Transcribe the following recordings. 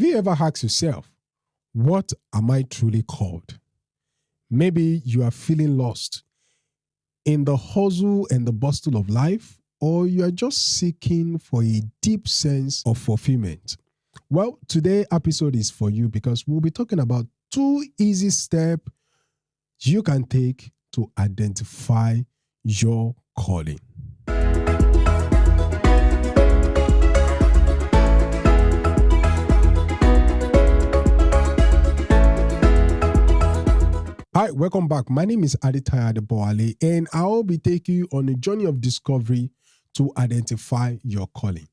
Have you ever asked yourself, what am I truly called? Maybe you are feeling lost in the hustle and the bustle of life, or you are just seeking for a deep sense of fulfillment. Well, today's episode is for you because we'll be talking about 2 easy steps you can take to identify your calling. Hi, welcome back. My name is Aditya Adeboale, and I'll be taking you on a journey of discovery to identify your calling.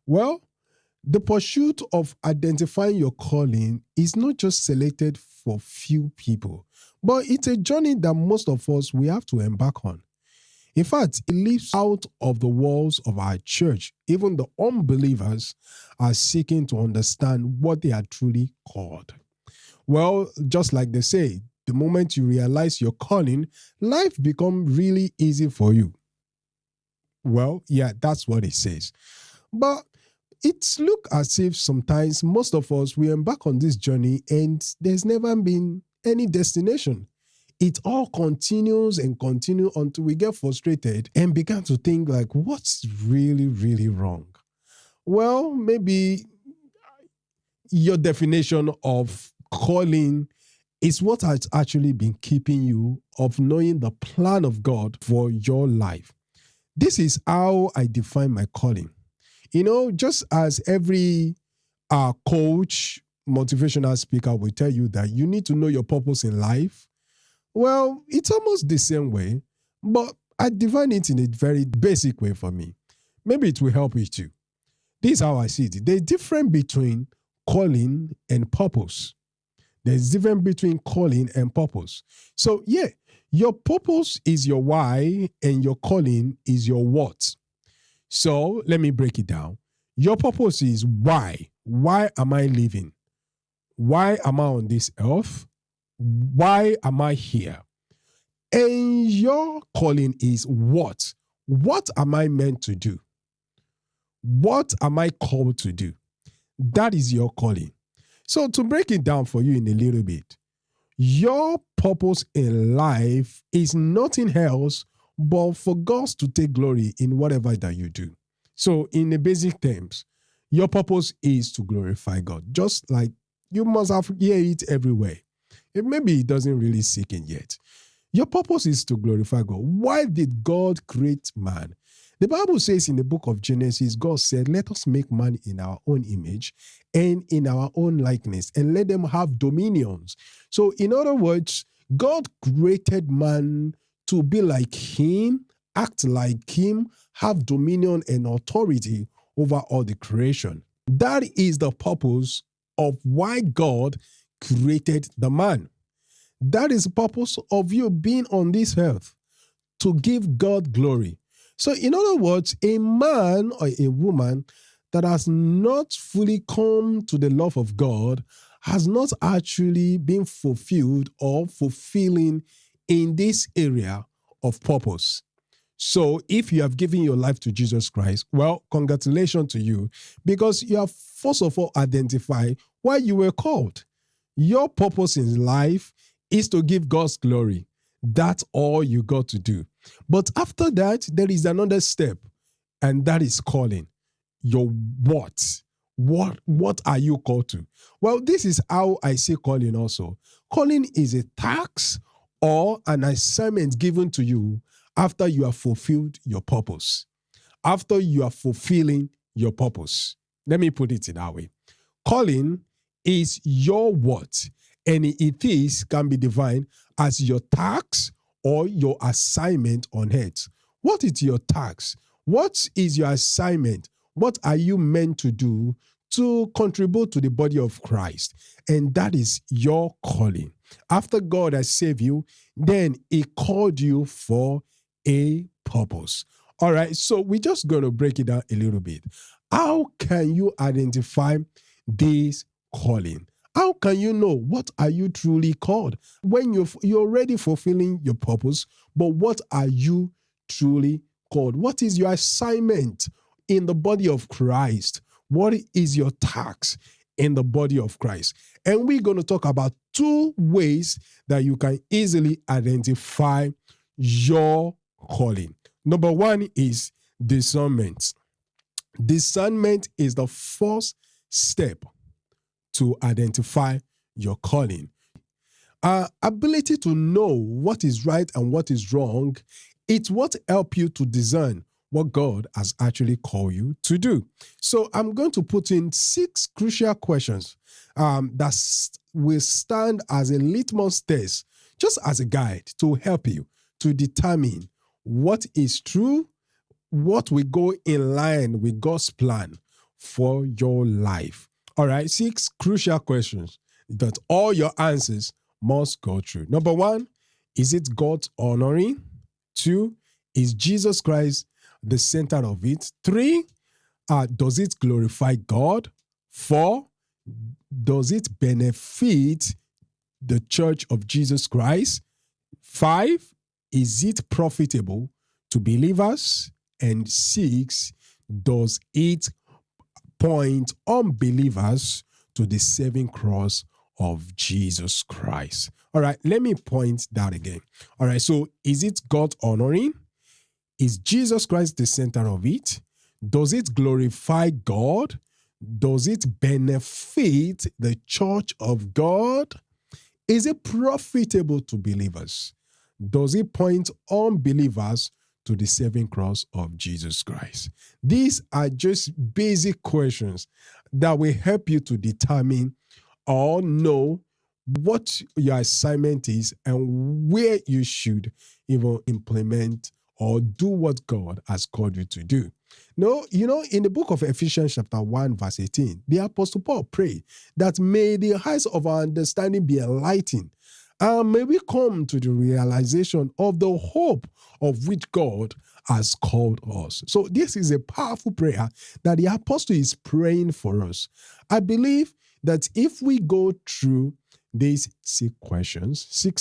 Well, the pursuit of identifying your calling is not just selected for few people, but it's a journey that most of us we have to embark on. In fact, it lives out of the walls of our church. Even the unbelievers are seeking to understand what they are truly called. Well, just like they say, the moment you realize your calling, life becomes really easy for you. Well, yeah, that's what it says. But it's look as if sometimes most of us, we embark on this journey and there's never been any destination. It all continues and continues until we get frustrated and begin to think like, what's really, really wrong? Well, maybe your definition of calling is what has actually been keeping you of knowing the plan of God for your life. This is how I define my calling. You know, just as every coach, motivational speaker will tell you that you need to know your purpose in life. Well, it's almost the same way, but I define it in a very basic way for me. Maybe it will help you too. This is how I see it. There's difference between calling and purpose. There's difference between calling and purpose. So yeah, your purpose is your why and your calling is your what. So let me break it down. Your purpose is why. Why am I living? Why am I on this earth? Why am I here? And your calling is what? What am I meant to do? What am I called to do? That is your calling. So to break it down for you in a little bit, your purpose in life is nothing else but for God to take glory in whatever that you do. So in the basic terms, your purpose is to glorify God. Just like you must have heard it everywhere. Maybe it doesn't really sink in yet. Your purpose is to glorify God. Why did God create man? The Bible says in the book of Genesis, God said, let us make man in our own image and in our own likeness, and let them have dominions. So in other words, God created man to be like him, act like him, have dominion and authority over all the creation. That is the purpose of why God created the man. That is the purpose of you being on this earth, to give God glory. So in other words, a man or a woman that has not fully come to the love of God has not actually been fulfilled or fulfilling in this area of purpose. So if you have given your life to Jesus Christ, well, congratulations to you, because you have first of all identified why you were called. Your purpose in life is to give God's glory. That's all you got to do. But after that, there is another step, and that is calling. Your what? What are you called to? Well, this is how I see calling also. Calling is a task or an assignment given to you after you have fulfilled your purpose. After you are fulfilling your purpose. Let me put it in that way. Calling is your what, and can be defined as your task or your assignment on earth. What is your task? What is your assignment? What are you meant to do to contribute to the body of Christ? And that is your calling. After God has saved you, then he called you for a purpose. All right, so we're just going to break it down a little bit. How can you identify this calling? How can you know what are you truly called? When you're already fulfilling your purpose, but what are you truly called? What is your assignment in the body of Christ? What is your task? in the body of Christ. And we're going to talk about 2 ways that you can easily identify your calling. Number 1 is discernment. Discernment is the first step to identify your calling. Our ability to know what is right and what is wrong, it's what helps you to discern what God has actually called you to do. So I'm going to put in 6 crucial questions that will stand as a litmus test, just as a guide to help you to determine what is true, what will go in line with God's plan for your life. All right, 6 crucial questions that all your answers must go through. Number 1, is it God honoring? 2, is Jesus Christ the center of it? 3, does it glorify God? 4, does it benefit the church of Jesus Christ? 5, is it profitable to believers? And 6, does it point unbelievers to the saving cross of Jesus Christ? All right, let me point that again. All right, so is it God honoring? Is Jesus Christ the center of it? Does it glorify God? Does it benefit the church of God? Is it profitable to believers? Does it point unbelievers to the saving cross of Jesus Christ? These are just basic questions that will help you to determine or know what your assignment is and where you should even implement or do what God has called you to do. No, in the book of Ephesians chapter 1 verse 18, the Apostle Paul prayed that may the eyes of our understanding be enlightened, and may we come to the realization of the hope of which God has called us. So this is a powerful prayer that the apostle is praying for us. I believe that if we go through these 6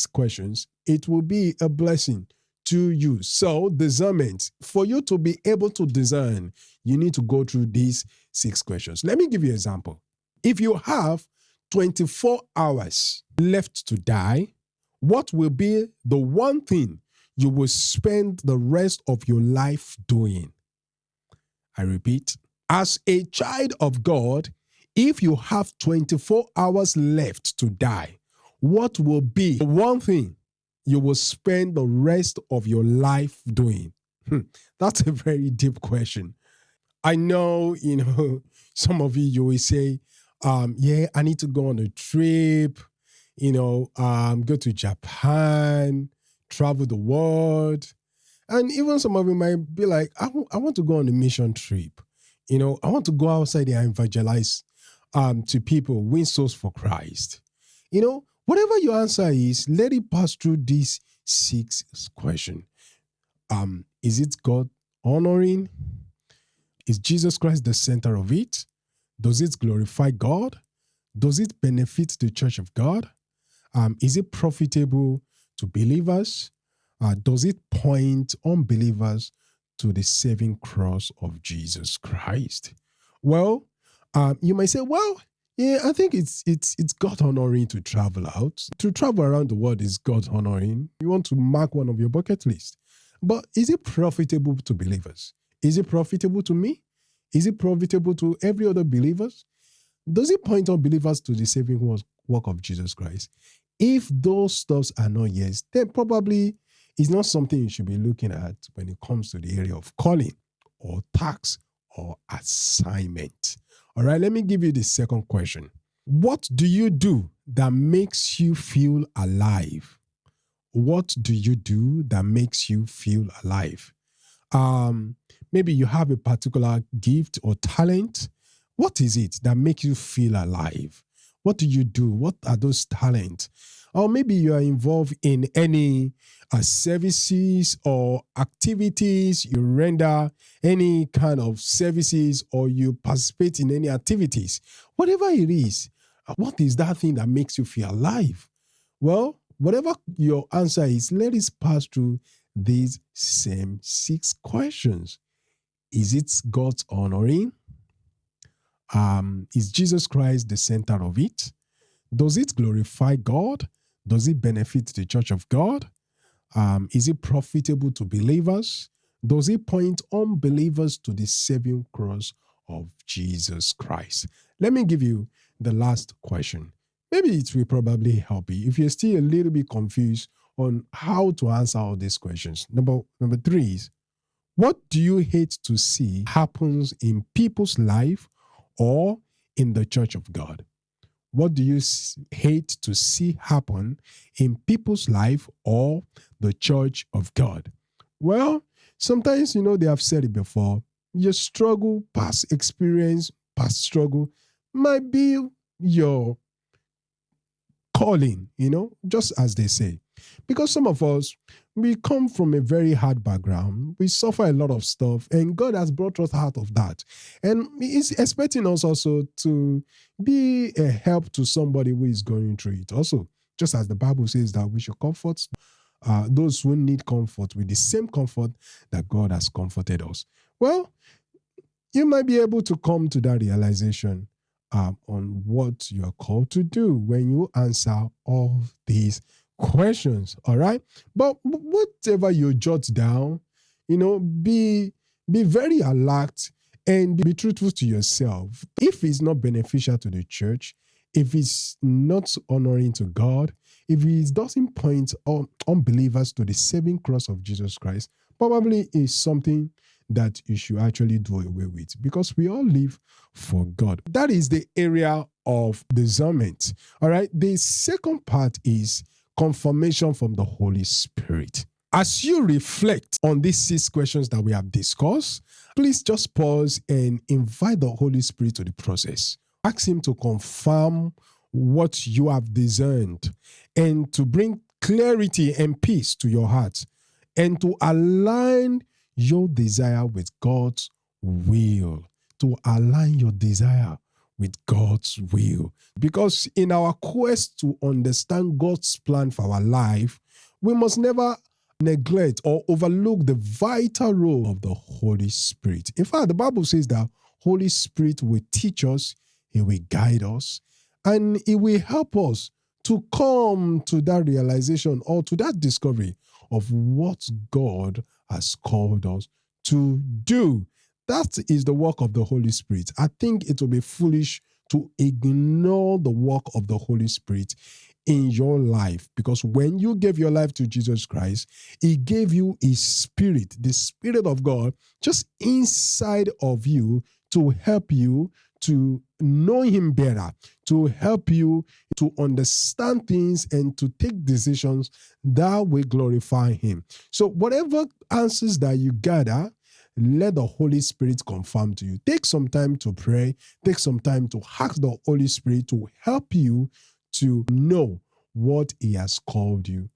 questions, it will be a blessing to you. So discernment, for you to be able to discern, you need to go through these 6 questions. Let me give you an example. If you have 24 hours left to die, what will be the one thing you will spend the rest of your life doing? I repeat, as a child of God, if you have 24 hours left to die, what will be the one thing you will spend the rest of your life doing? That's a very deep question. I know, some of you will say, yeah, I need to go on a trip, go to Japan, travel the world. And even some of you might be like, I want to go on a mission trip. I want to go outside and evangelize to people, win souls for Christ. Whatever your answer is, let it pass through these 6 questions. Is it God honoring? Is Jesus Christ the center of it? Does it glorify God? Does it benefit the church of God? Is it profitable to believers? Does it point unbelievers to the saving cross of Jesus Christ? Well, you might say, well, yeah, I think it's God honoring to travel out. To travel around the world is God honoring. You want to mark one of your bucket list. But is it profitable to believers? Is it profitable to me? Is it profitable to every other believers? Does it point unbelievers to the saving work of Jesus Christ? If those stuffs are not yes, then probably it's not something you should be looking at when it comes to the area of calling or task or assignment. All right, let me give you the second question. What do you do that makes you feel alive? What do you do that makes you feel alive? Maybe you have a particular gift or talent. What is it that makes you feel alive? What do you do? What are those talents? Or maybe you are involved in any services or activities, you render any kind of services or you participate in any activities. Whatever it is, what is that thing that makes you feel alive? Well, whatever your answer is, let us pass through these same 6 questions. Is it God's honoring? Is Jesus Christ the center of it? Does it glorify God? Does it benefit the church of God? Is it profitable to believers? Does it point unbelievers to the saving cross of Jesus Christ? Let me give you the last question. Maybe it will probably help you if you're still a little bit confused on how to answer all these questions. Number 3 is, what do you hate to see happens in people's life or in the church of God? What do you hate to see happen in people's life or the church of God? Well, sometimes, they have said it before. Your struggle, past experience, past struggle might be your calling, just as they say. Because some of us, we come from a very hard background. We suffer a lot of stuff, and God has brought us out of that. And He's expecting us also to be a help to somebody who is going through it. Also, just as the Bible says that we should comfort those who need comfort with the same comfort that God has comforted us. Well, you might be able to come to that realization on what you are called to do when you answer all these questions. All right. But whatever you jot down, be very alert and be truthful to yourself. If it's not beneficial to the church, if it's not honoring to God, if it doesn't point unbelievers to the saving cross of Jesus Christ, probably is something that you should actually do away with, because we all live for God. That is the area of discernment. All right. The second part is confirmation from the Holy Spirit. As you reflect on these 6 questions that we have discussed, please just pause and invite the Holy Spirit to the process. Ask Him to confirm what you have discerned and to bring clarity and peace to your heart and to align your desire with God's will. To align your desire with God's will. Because in our quest to understand God's plan for our life, we must never neglect or overlook the vital role of the Holy Spirit. In fact, the Bible says that Holy Spirit will teach us, He will guide us, and He will help us to come to that realization or to that discovery of what God has called us to do. That is the work of the Holy Spirit. I think it will be foolish to ignore the work of the Holy Spirit in your life, because when you gave your life to Jesus Christ, He gave you His Spirit, the Spirit of God, just inside of you to help you to know Him better, to help you to understand things and to take decisions that will glorify Him. So whatever answers that you gather, let the Holy Spirit confirm to you. Take some time to pray. Take some time to ask the Holy Spirit to help you to know what He has called you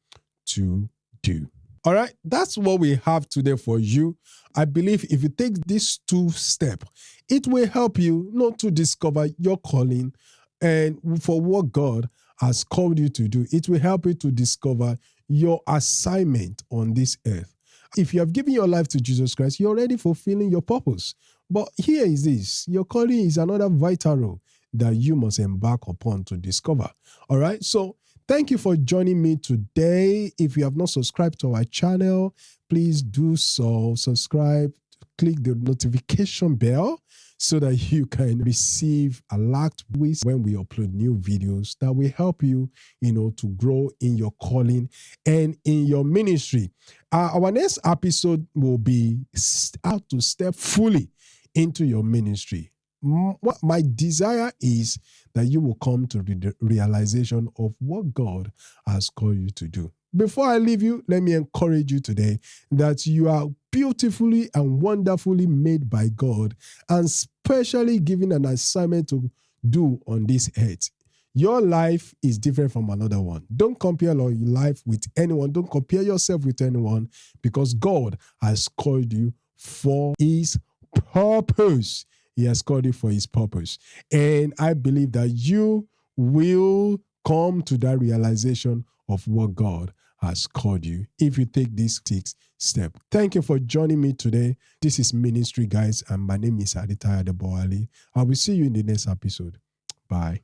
to do. All right, that's what we have today for you. I believe if you take these 2 steps, it will help you not to discover your calling and for what God has called you to do. It will help you to discover your assignment on this earth. If you have given your life to Jesus Christ, you're already fulfilling your purpose. But here is this: your calling is another vital role that you must embark upon to discover. All right, so thank you for joining me today. If you have not subscribed to our channel, please do so. Subscribe, click the notification bell so that you can receive alert when we upload new videos that will help you, to grow in your calling and in your ministry. Our next episode will be how to step fully into your ministry. My desire is that you will come to the realization of what God has called you to do. Before I leave you, let me encourage you today that you are beautifully and wonderfully made by God and specially given an assignment to do on this earth. Your life is different from another one. Don't compare your life with anyone. Don't compare yourself with anyone, because God has called you for His purpose. He has called you for His purpose. And I believe that you will come to that realization of what God has called you if you take this 6 step. Thank you for joining me today. This is Ministry Guys, and my name is Aditya Adeboale. I will see you in the next episode. Bye.